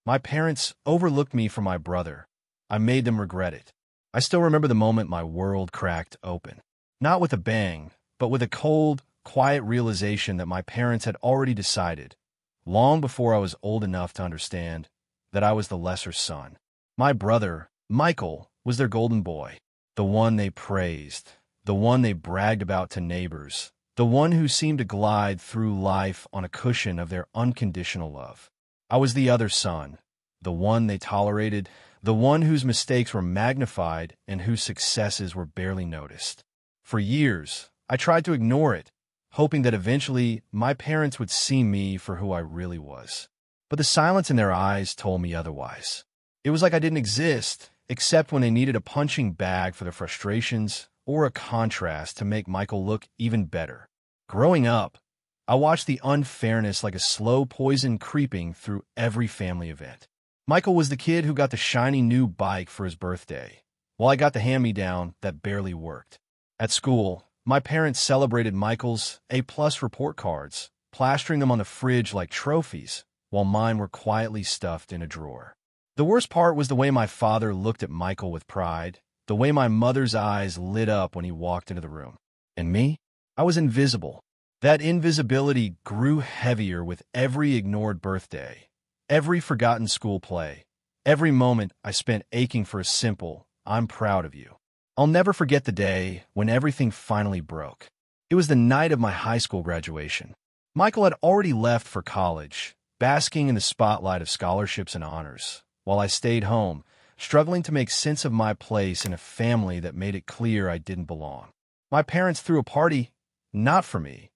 My parents overlooked me for my brother. I made them regret it. I still remember the moment my world cracked open. Not with a bang, but with a cold, quiet realization that my parents had already decided, long before I was old enough to understand, that I was the lesser son. My brother, Michael, was their golden boy, the one they praised, the one they bragged about to neighbors, the one who seemed to glide through life on a cushion of their unconditional love. I was the other son, the one they tolerated, the one whose mistakes were magnified and whose successes were barely noticed. For years, I tried to ignore it, hoping that eventually my parents would see me for who I really was. But the silence in their eyes told me otherwise. It was like I didn't exist, except when they needed a punching bag for their frustrations or a contrast to make Michael look even better. Growing up, I watched the unfairness like a slow poison creeping through every family event. Michael was the kid who got the shiny new bike for his birthday, while I got the hand-me-down that barely worked. At school, my parents celebrated Michael's A-plus report cards, plastering them on the fridge like trophies, while mine were quietly stuffed in a drawer. The worst part was the way my father looked at Michael with pride, the way my mother's eyes lit up when he walked into the room. And me? I was invisible. That invisibility grew heavier with every ignored birthday, every forgotten school play, every moment I spent aching for a simple, "I'm proud of you." I'll never forget the day when everything finally broke. It was the night of my high school graduation. Michael had already left for college, basking in the spotlight of scholarships and honors, while I stayed home, struggling to make sense of my place in a family that made it clear I didn't belong. My parents threw a party, not for me,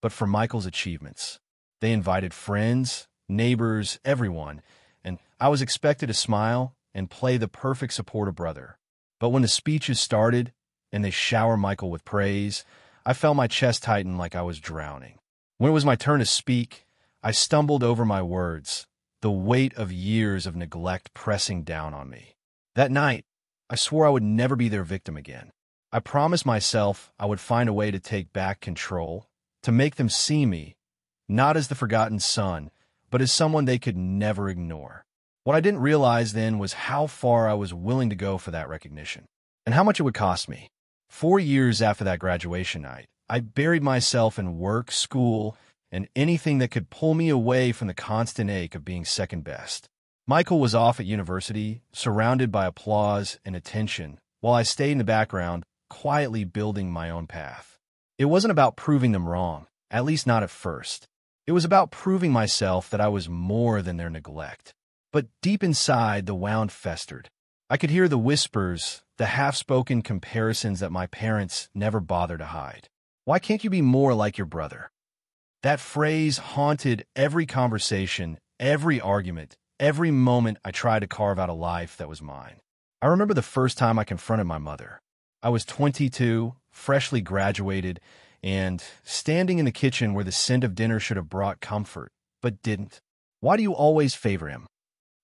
but for Michael's achievements. They invited friends, neighbors, everyone, and I was expected to smile and play the perfect supportive brother. But when the speeches started and they showered Michael with praise, I felt my chest tighten like I was drowning. When it was my turn to speak, I stumbled over my words, the weight of years of neglect pressing down on me. That night, I swore I would never be their victim again. I promised myself I would find a way to take back control, to make them see me, not as the forgotten son, but as someone they could never ignore. What I didn't realize then was how far I was willing to go for that recognition, and how much it would cost me. 4 years after that graduation night, I buried myself in work, school, and anything that could pull me away from the constant ache of being second best. Michael was off at university, surrounded by applause and attention, while I stayed in the background, quietly building my own path. It wasn't about proving them wrong, at least not at first. It was about proving myself that I was more than their neglect. But deep inside, the wound festered. I could hear the whispers, the half-spoken comparisons that my parents never bothered to hide. Why can't you be more like your brother? That phrase haunted every conversation, every argument, every moment I tried to carve out a life that was mine. I remember the first time I confronted my mother. I was 22, freshly graduated, and standing in the kitchen where the scent of dinner should have brought comfort, but didn't. "Why do you always favor him?"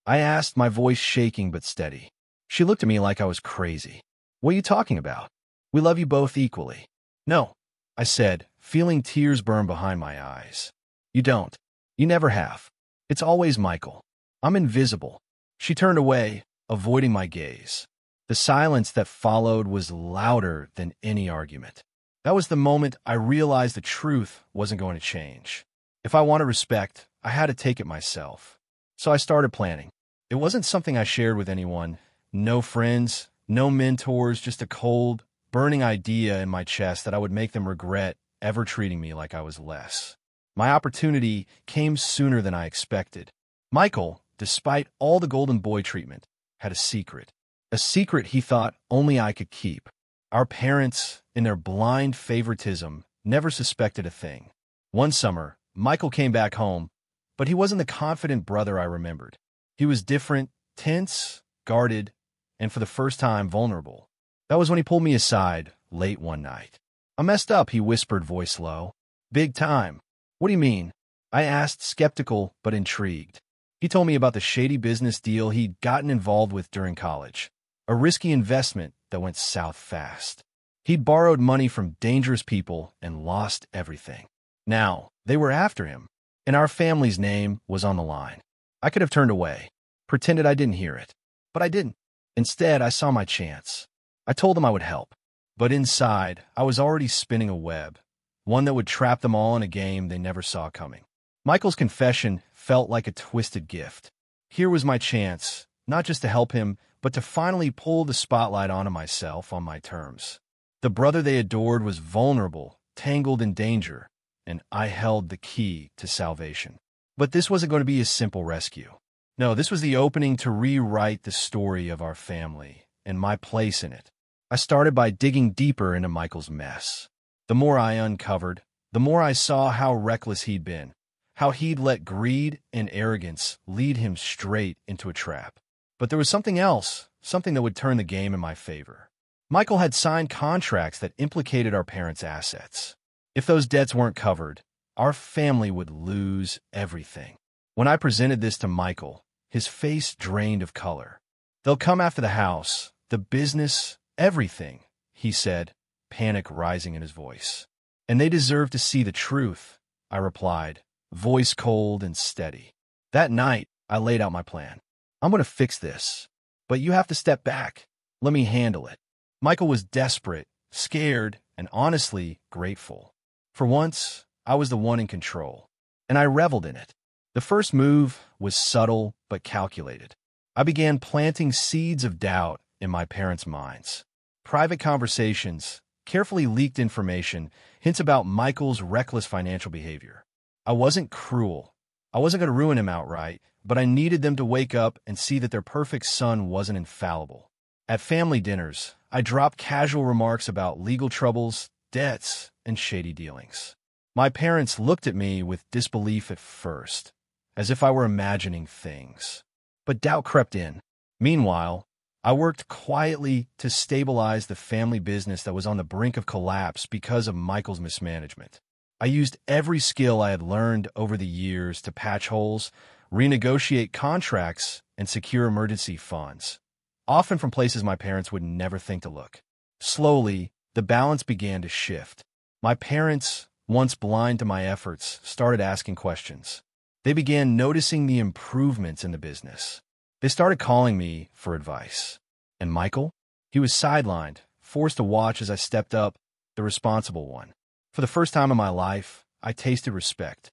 I asked, my voice shaking but steady. She looked at me like I was crazy. "What are you talking about? We love you both equally." "No," I said, feeling tears burn behind my eyes. "You don't. You never have. It's always Michael. I'm invisible." She turned away, avoiding my gaze. The silence that followed was louder than any argument. That was the moment I realized the truth wasn't going to change. If I wanted respect, I had to take it myself. So I started planning. It wasn't something I shared with anyone. No friends, no mentors, just a cold, burning idea in my chest that I would make them regret ever treating me like I was less. My opportunity came sooner than I expected. Michael, despite all the golden boy treatment, had a secret. A secret he thought only I could keep. Our parents, in their blind favoritism, never suspected a thing. One summer, Michael came back home, but he wasn't the confident brother I remembered. He was different, tense, guarded, and for the first time, vulnerable. That was when he pulled me aside, late one night. "I messed up," he whispered, voice low. "Big time." "What do you mean?" I asked, skeptical but intrigued. He told me about the shady business deal he'd gotten involved with during college. A risky investment that went south fast. He'd borrowed money from dangerous people and lost everything. Now, they were after him, and our family's name was on the line. I could have turned away. pretended I didn't hear it. But I didn't. Instead, I saw my chance. I told them I would help. But inside, I was already spinning a web, one that would trap them all in a game they never saw coming. Michael's confession felt like a twisted gift. Here was my chance, not just to help him, but to finally pull the spotlight onto myself on my terms. The brother they adored was vulnerable, tangled in danger, and I held the key to salvation. But this wasn't going to be a simple rescue. No, this was the opening to rewrite the story of our family and my place in it. I started by digging deeper into Michael's mess. The more I uncovered, the more I saw how reckless he'd been, how he'd let greed and arrogance lead him straight into a trap. But there was something else, something that would turn the game in my favor. Michael had signed contracts that implicated our parents' assets. If those debts weren't covered, our family would lose everything. When I presented this to Michael, his face drained of color. "They'll come after the house, the business, everything," he said, panic rising in his voice. "And they deserve to see the truth," I replied, voice cold and steady. That night, I laid out my plan. "I'm going to fix this, but you have to step back. Let me handle it." Michael was desperate, scared, and honestly grateful. For once, I was the one in control, and I reveled in it. The first move was subtle but calculated. I began planting seeds of doubt in my parents' minds. Private conversations, carefully leaked information, hints about Michael's reckless financial behavior. I wasn't cruel. I wasn't going to ruin him outright, but I needed them to wake up and see that their perfect son wasn't infallible. At family dinners, I dropped casual remarks about legal troubles, debts, and shady dealings. My parents looked at me with disbelief at first, as if I were imagining things. But doubt crept in. Meanwhile, I worked quietly to stabilize the family business that was on the brink of collapse because of Michael's mismanagement. I used every skill I had learned over the years to patch holes, renegotiate contracts, and secure emergency funds, often from places my parents would never think to look. Slowly, the balance began to shift. My parents, once blind to my efforts, started asking questions. They began noticing the improvements in the business. They started calling me for advice. And Michael? He was sidelined, forced to watch as I stepped up, the responsible one. For the first time in my life, I tasted respect.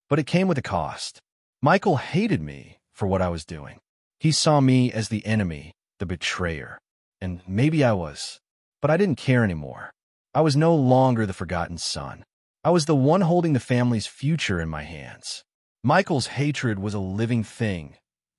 But it came with a cost. Michael hated me for what I was doing. He saw me as the enemy, the betrayer. And maybe I was. But I didn't care anymore. I was no longer the forgotten son. I was the one holding the family's future in my hands. Michael's hatred was a living thing,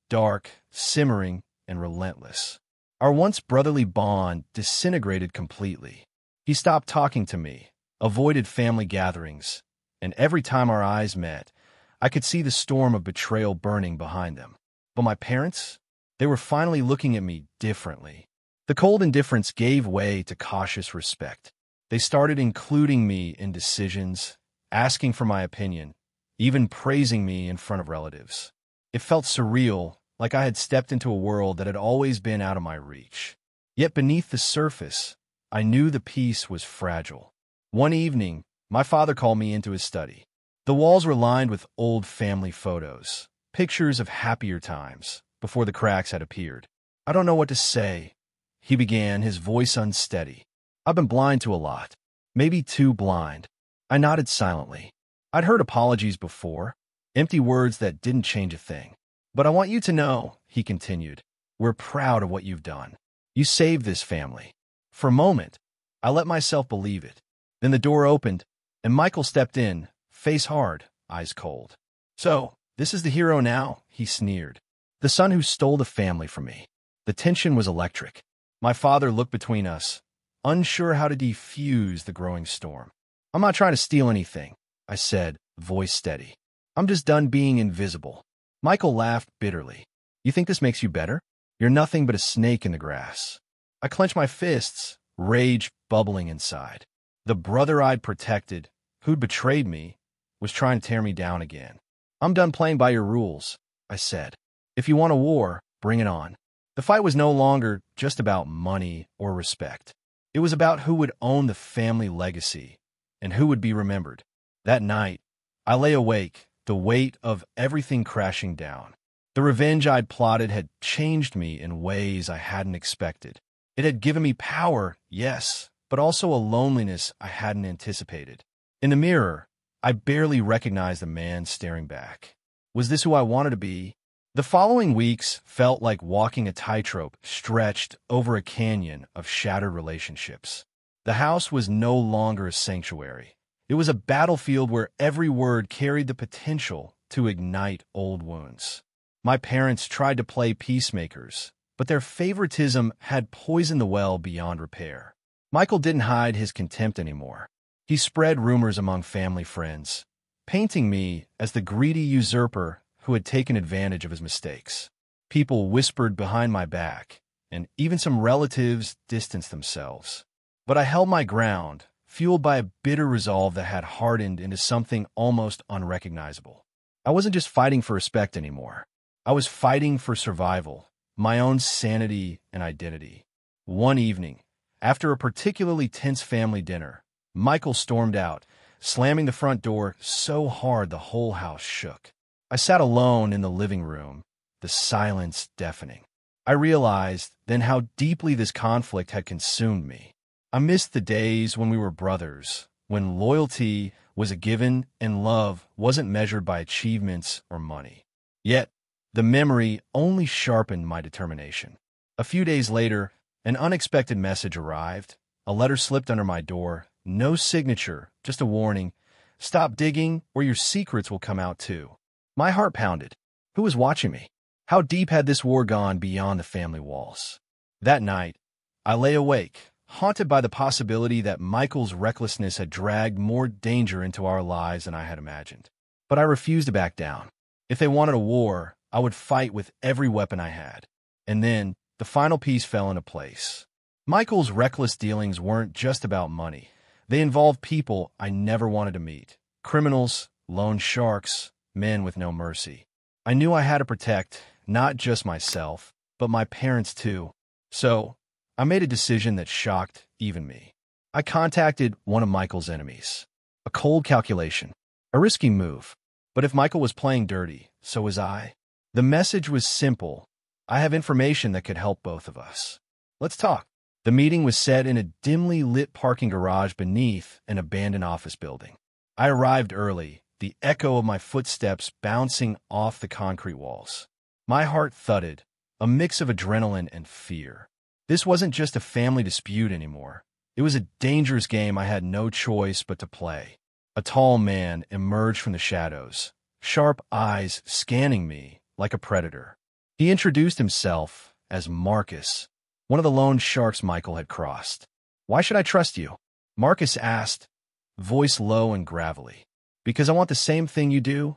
dark, simmering, and relentless. Our once brotherly bond disintegrated completely. He stopped talking to me, avoided family gatherings, and every time our eyes met, I could see the storm of betrayal burning behind them. But my parents? They were finally looking at me differently. The cold indifference gave way to cautious respect. They started including me in decisions, asking for my opinion, even praising me in front of relatives. It felt surreal, like I had stepped into a world that had always been out of my reach. Yet beneath the surface, I knew the peace was fragile. One evening, my father called me into his study. The walls were lined with old family photos, pictures of happier times, before the cracks had appeared. "I don't know what to say," he began, his voice unsteady. "I've been blind to a lot, maybe too blind." I nodded silently. I'd heard apologies before, empty words that didn't change a thing. "But I want you to know," he continued, "we're proud of what you've done. You saved this family." For a moment, I let myself believe it. Then the door opened, and Michael stepped in, face hard, eyes cold. "So, this is the hero now," he sneered. "The son who stole the family from me." The tension was electric. My father looked between us, unsure how to defuse the growing storm. "I'm not trying to steal anything," I said, voice steady. "I'm just done being invisible." Michael laughed bitterly. "You think this makes you better? You're nothing but a snake in the grass." I clenched my fists, rage bubbling inside. The brother I'd protected, who'd betrayed me, was trying to tear me down again. "I'm done playing by your rules," I said. "If you want a war, bring it on." The fight was no longer just about money or respect. It was about who would own the family legacy and who would be remembered. That night, I lay awake, the weight of everything crashing down. The revenge I'd plotted had changed me in ways I hadn't expected. It had given me power, yes, but also a loneliness I hadn't anticipated. In the mirror, I barely recognized the man staring back. Was this who I wanted to be? The following weeks felt like walking a tightrope stretched over a canyon of shattered relationships. The house was no longer a sanctuary. It was a battlefield where every word carried the potential to ignite old wounds. My parents tried to play peacemakers, but their favoritism had poisoned the well beyond repair. Michael didn't hide his contempt anymore. He spread rumors among family friends, painting me as the greedy usurper who had taken advantage of his mistakes. People whispered behind my back, and even some relatives distanced themselves. But I held my ground, fueled by a bitter resolve that had hardened into something almost unrecognizable. I wasn't just fighting for respect anymore. I was fighting for survival, my own sanity and identity. One evening, after a particularly tense family dinner, Michael stormed out, slamming the front door so hard the whole house shook. I sat alone in the living room, the silence deafening. I realized then how deeply this conflict had consumed me. I missed the days when we were brothers, when loyalty was a given and love wasn't measured by achievements or money. Yet, the memory only sharpened my determination. A few days later, an unexpected message arrived. A letter slipped under my door. No signature, just a warning. Stop digging or your secrets will come out too. My heart pounded. Who was watching me? How deep had this war gone beyond the family walls? That night, I lay awake, haunted by the possibility that Michael's recklessness had dragged more danger into our lives than I had imagined. But I refused to back down. If they wanted a war, I would fight with every weapon I had. And then, the final piece fell into place. Michael's reckless dealings weren't just about money. They involved people I never wanted to meet. Criminals, loan sharks, men with no mercy. I knew I had to protect not just myself, but my parents too. So, I made a decision that shocked even me. I contacted one of Michael's enemies. A cold calculation. A risky move. But if Michael was playing dirty, so was I. The message was simple. I have information that could help both of us. Let's talk. The meeting was set in a dimly lit parking garage beneath an abandoned office building. I arrived early, the echo of my footsteps bouncing off the concrete walls. My heart thudded, a mix of adrenaline and fear. This wasn't just a family dispute anymore. It was a dangerous game I had no choice but to play. A tall man emerged from the shadows, sharp eyes scanning me like a predator. He introduced himself as Marcus, one of the loan sharks Michael had crossed. "Why should I trust you?" Marcus asked, voice low and gravelly. "Because I want the same thing you do,"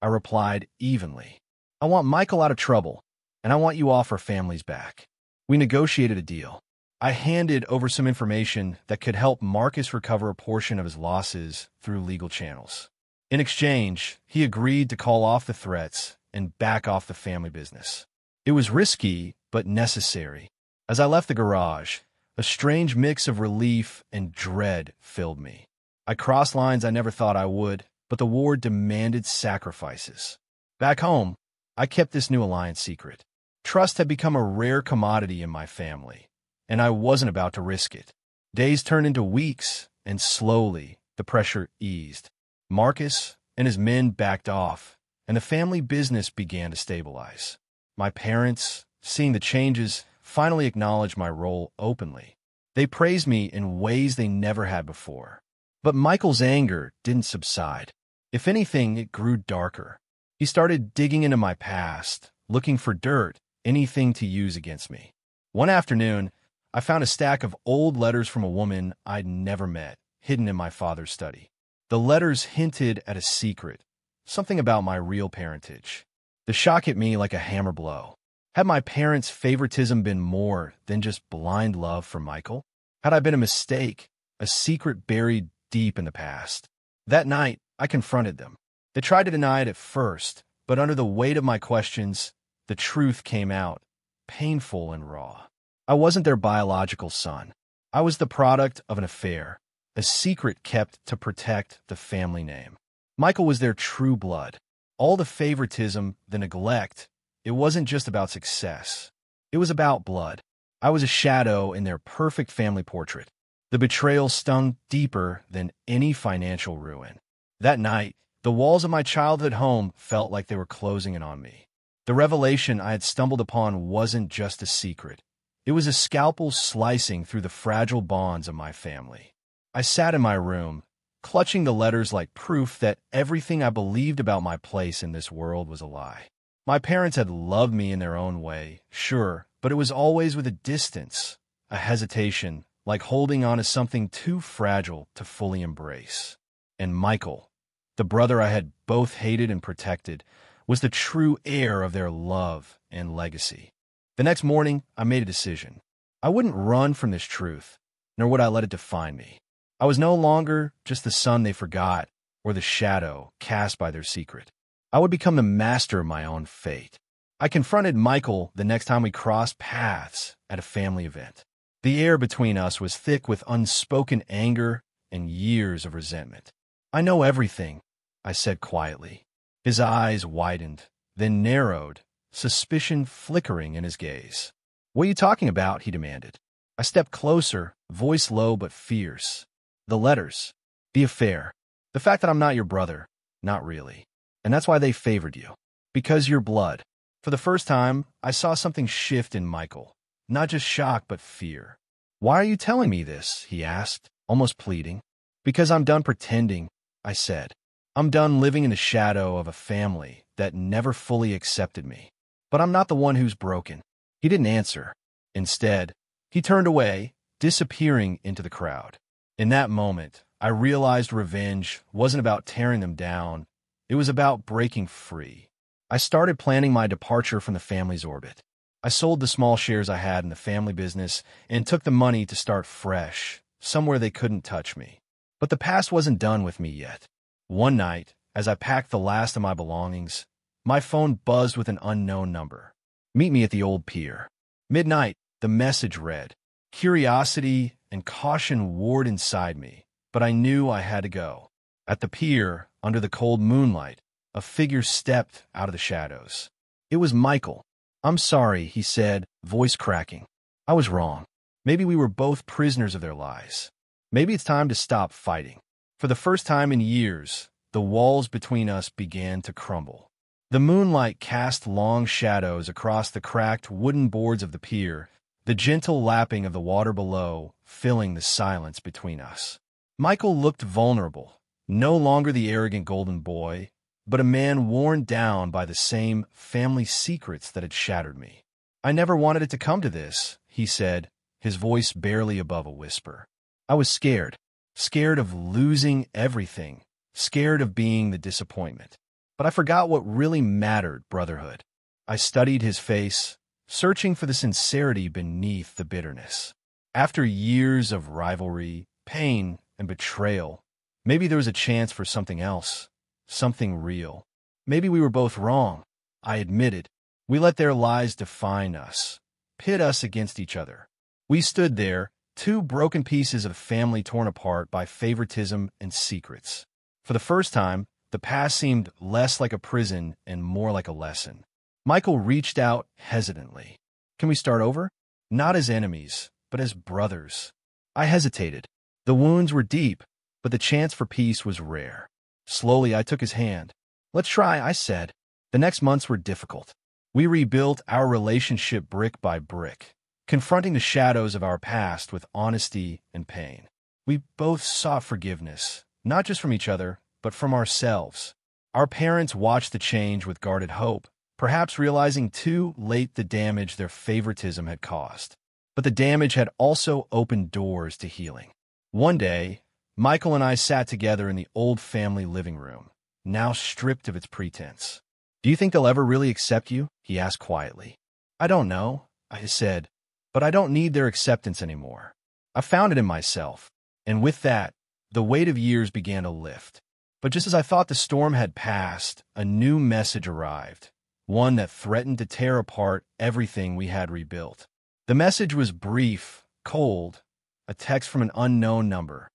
I replied evenly. "I want Michael out of trouble, and I want you off our families back." We negotiated a deal. I handed over some information that could help Marcus recover a portion of his losses through legal channels. In exchange, he agreed to call off the threats and back off the family business. It was risky, but necessary. As I left the garage, a strange mix of relief and dread filled me. I crossed lines I never thought I would, but the war demanded sacrifices. Back home, I kept this new alliance secret. Trust had become a rare commodity in my family, and I wasn't about to risk it. Days turned into weeks, and slowly, the pressure eased. Marcus and his men backed off, and the family business began to stabilize. My parents, seeing the changes, finally acknowledged my role openly. They praised me in ways they never had before. But Michael's anger didn't subside. If anything, it grew darker. He started digging into my past, looking for dirt, anything to use against me. One afternoon, I found a stack of old letters from a woman I'd never met, hidden in my father's study. The letters hinted at a secret, something about my real parentage. The shock hit me like a hammer blow. Had my parents' favoritism been more than just blind love for Michael? Had I been a mistake, a secret buried deep in the past? That night, I confronted them. They tried to deny it at first, but under the weight of my questions, the truth came out, painful and raw. I wasn't their biological son. I was the product of an affair, a secret kept to protect the family name. Michael was their true blood. All the favoritism, the neglect, it wasn't just about success. It was about blood. I was a shadow in their perfect family portrait. The betrayal stung deeper than any financial ruin. That night, the walls of my childhood home felt like they were closing in on me. The revelation I had stumbled upon wasn't just a secret. It was a scalpel slicing through the fragile bonds of my family. I sat in my room, clutching the letters like proof that everything I believed about my place in this world was a lie. My parents had loved me in their own way, sure, but it was always with a distance, a hesitation, like holding on to something too fragile to fully embrace. And Michael, the brother I had both hated and protected, was the true heir of their love and legacy. The next morning, I made a decision. I wouldn't run from this truth, nor would I let it define me. I was no longer just the son they forgot or the shadow cast by their secret. I would become the master of my own fate. I confronted Michael the next time we crossed paths at a family event. The air between us was thick with unspoken anger and years of resentment. "I know everything," I said quietly. His eyes widened, then narrowed, suspicion flickering in his gaze. "What are you talking about?" he demanded. I stepped closer, voice low but fierce. "The letters. The affair. The fact that I'm not your brother. Not really. And that's why they favored you. Because you're blood." For the first time, I saw something shift in Michael. Not just shock, but fear. "Why are you telling me this?" he asked, almost pleading. "Because I'm done pretending," I said. "I'm done living in the shadow of a family that never fully accepted me. But I'm not the one who's broken." He didn't answer. Instead, he turned away, disappearing into the crowd. In that moment, I realized revenge wasn't about tearing them down. It was about breaking free. I started planning my departure from the family's orbit. I sold the small shares I had in the family business and took the money to start fresh, somewhere they couldn't touch me. But the past wasn't done with me yet. One night, as I packed the last of my belongings, my phone buzzed with an unknown number. "Meet me at the old pier." Midnight, the message read. Curiosity and caution warred inside me, but I knew I had to go. At the pier, under the cold moonlight, a figure stepped out of the shadows. It was Michael. "I'm sorry," he said, voice cracking. "I was wrong. Maybe we were both prisoners of their lies. Maybe it's time to stop fighting." For the first time in years, the walls between us began to crumble. The moonlight cast long shadows across the cracked wooden boards of the pier, the gentle lapping of the water below filling the silence between us. Michael looked vulnerable, no longer the arrogant golden boy, but a man worn down by the same family secrets that had shattered me. "I never wanted it to come to this," he said, his voice barely above a whisper. "I was scared. Scared of losing everything. Scared of being the disappointment. But I forgot what really mattered, brotherhood." I studied his face, searching for the sincerity beneath the bitterness. After years of rivalry, pain, and betrayal, maybe there was a chance for something else, something real. Maybe we were both wrong, I admitted. We let their lies define us, pit us against each other. We stood there, two broken pieces of family torn apart by favoritism and secrets. For the first time, the past seemed less like a prison and more like a lesson. Michael reached out hesitantly. "Can we start over?" Not as enemies, but as brothers. I hesitated. The wounds were deep, but the chance for peace was rare. Slowly, I took his hand. "Let's try," I said. The next months were difficult. We rebuilt our relationship brick by brick, confronting the shadows of our past with honesty and pain. We both sought forgiveness, not just from each other, but from ourselves. Our parents watched the change with guarded hope, perhaps realizing too late the damage their favoritism had caused. But the damage had also opened doors to healing. One day, Michael and I sat together in the old family living room, now stripped of its pretense. "Do you think they'll ever really accept you?" he asked quietly. "I don't know," I said, "but I don't need their acceptance anymore. I found it in myself." And with that, the weight of years began to lift. But just as I thought the storm had passed, a new message arrived, one that threatened to tear apart everything we had rebuilt. The message was brief, cold, a text from an unknown number.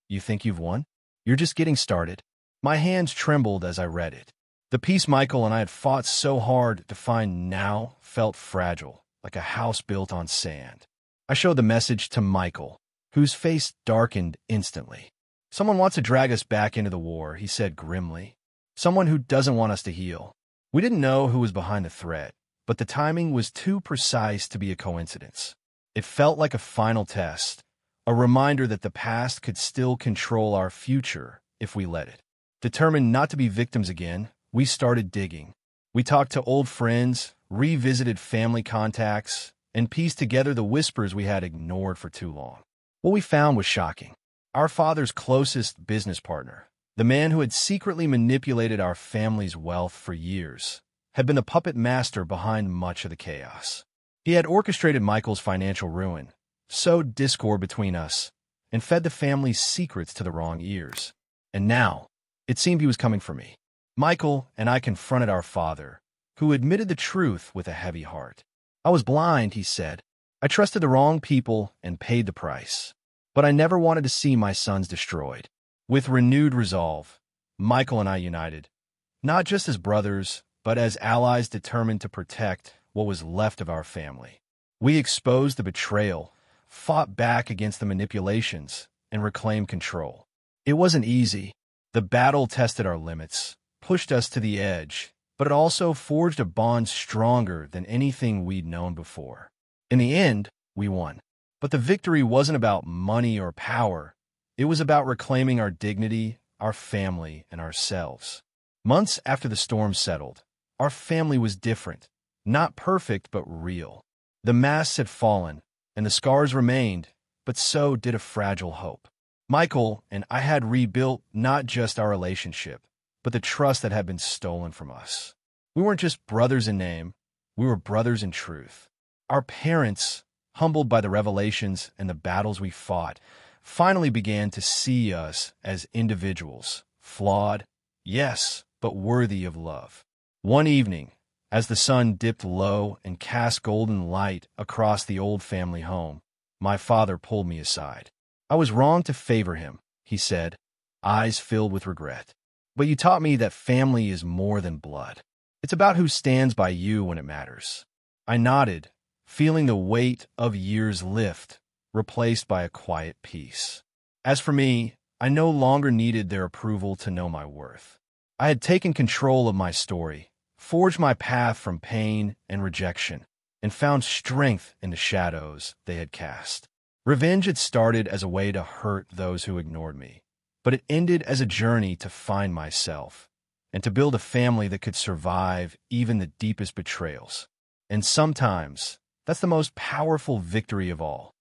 "You think you've won? You're just getting started." My hands trembled as I read it. The peace Michael and I had fought so hard to find now felt fragile, like a house built on sand. I showed the message to Michael, whose face darkened instantly. "Someone wants to drag us back into the war," he said grimly. "Someone who doesn't want us to heal." We didn't know who was behind the threat, but the timing was too precise to be a coincidence. It felt like a final test, a reminder that the past could still control our future if we let it. Determined not to be victims again, we started digging. We talked to old friends, revisited family contacts, and pieced together the whispers we had ignored for too long. What we found was shocking. Our father's closest business partner, the man who had secretly manipulated our family's wealth for years, had been the puppet master behind much of the chaos. He had orchestrated Michael's financial ruin, sowed discord between us, and fed the family's secrets to the wrong ears. And now, it seemed he was coming for me. Michael and I confronted our father, who admitted the truth with a heavy heart. "I was blind," he said. "I trusted the wrong people and paid the price. But I never wanted to see my sons destroyed." With renewed resolve, Michael and I united, not just as brothers, but as allies determined to protect what was left of our family. We exposed the betrayal, fought back against the manipulations, and reclaimed control. It wasn't easy. The battle tested our limits, pushed us to the edge, but it also forged a bond stronger than anything we'd known before. In the end, we won. But the victory wasn't about money or power. It was about reclaiming our dignity, our family, and ourselves. Months after the storm settled, our family was different. Not perfect, but real. The masks had fallen, and the scars remained, but so did a fragile hope. Michael and I had rebuilt not just our relationship, but the trust that had been stolen from us. We weren't just brothers in name, we were brothers in truth. Our parents, humbled by the revelations and the battles we fought, finally began to see us as individuals, flawed, yes, but worthy of love. One evening, as the sun dipped low and cast golden light across the old family home, my father pulled me aside. "I was wrong to favor him," he said, eyes filled with regret. "But you taught me that family is more than blood. It's about who stands by you when it matters." I nodded, feeling the weight of years lift, replaced by a quiet peace. As for me, I no longer needed their approval to know my worth. I had taken control of my story, forged my path from pain and rejection, and found strength in the shadows they had cast. Revenge had started as a way to hurt those who ignored me, but it ended as a journey to find myself and to build a family that could survive even the deepest betrayals. And sometimes, that's the most powerful victory of all.